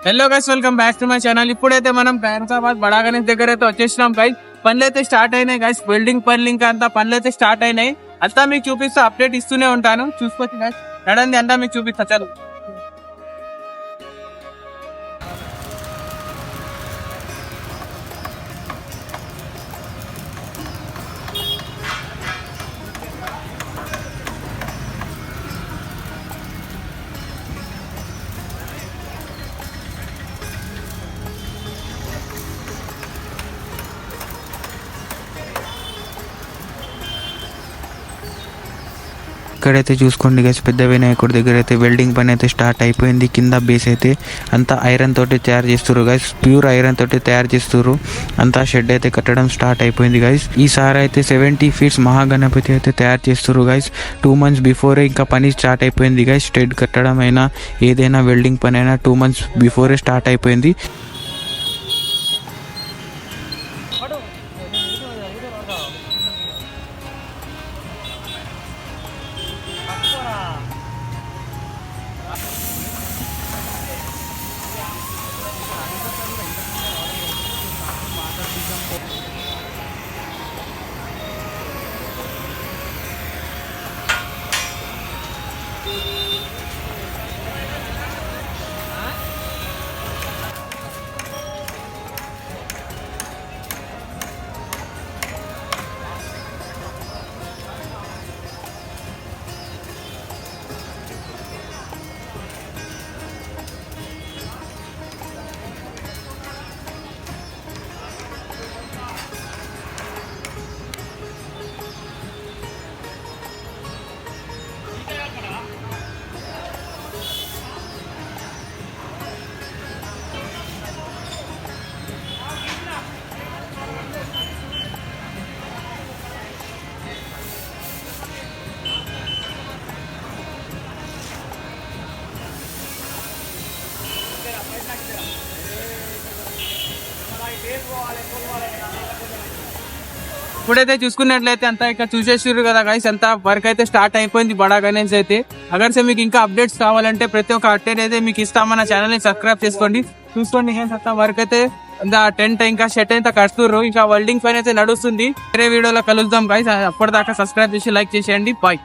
Hello guys, welcome back to my channel. ఇప్పుడైతే మనం ఖైరతాబాద్ బడా గణేష్ దగ్గర అయితే వచ్చేసినాం గైస్. పనులు అయితే స్టార్ట్ అయినాయి గైస్. బిల్డింగ్ పనులు ఇంకా అంతా పనులు అయితే స్టార్ట్ అయినాయి. అంతా మీకు చూపిస్తూ అప్డేట్ ఇస్తూనే ఉంటాను. చూసుకోవచ్చు గైస్. నడండి, అంతా మీకు చూపిస్తా. చలో ఇక్కడైతే చూసుకోండి గైస్, పెద్ద వినాయకుడి దగ్గర అయితే వెల్డింగ్ పని అయితే స్టార్ట్ అయిపోయింది. కింద బేస్ అయితే అంతా ఐరన్ తోటి తయారు చేస్తున్నారు గైస్. ప్యూర్ ఐరన్ తోటి తయారు చేస్తున్నారు. అంతా షెడ్ అయితే కట్టడం స్టార్ట్ అయిపోయింది గైస్. ఈసారి అయితే 70 ఫీట్స్ మహాగణపతి అయితే తయారు చేస్తున్నారు గైస్. 2 months బిఫోరే ఇంకా పని స్టార్ట్ అయిపోయింది గైస్. షెడ్ కట్టడం అయినా ఏదైనా వెల్డింగ్ పని అయినా 2 months బిఫోరే స్టార్ట్ అయిపోయింది. ఇప్పుడైతే చూసుకున్నట్లయితే అంతా ఇక్కడ చూసేసారు కదా గైస్. అంతా వర్క్ అయితే స్టార్ట్ అయిపోయింది బడా గణేష్ అయితే. అగర్సే మీకు ఇంకా అప్డేట్స్ కావాలంటే ప్రతి ఒక్క అప్డేట్ అయితే మీకు ఇస్తాం. మన ఛానల్ ని సబ్స్క్రైబ్ చేసుకోండి. చూసుకోండి గైస్, అంతా వర్క్ అయితే టెంట్ ఇంకా షెడ్ అయితే కడుతుర్రు. ఇంకా వెల్డింగ్ పైన అయితే నడుస్తుంది. వేరే వీడియోలో కలుద్దాం గైస్. అప్పటిదాకా సబ్స్క్రైబ్ చేసి లైక్ చేసేయండి. బాయ్.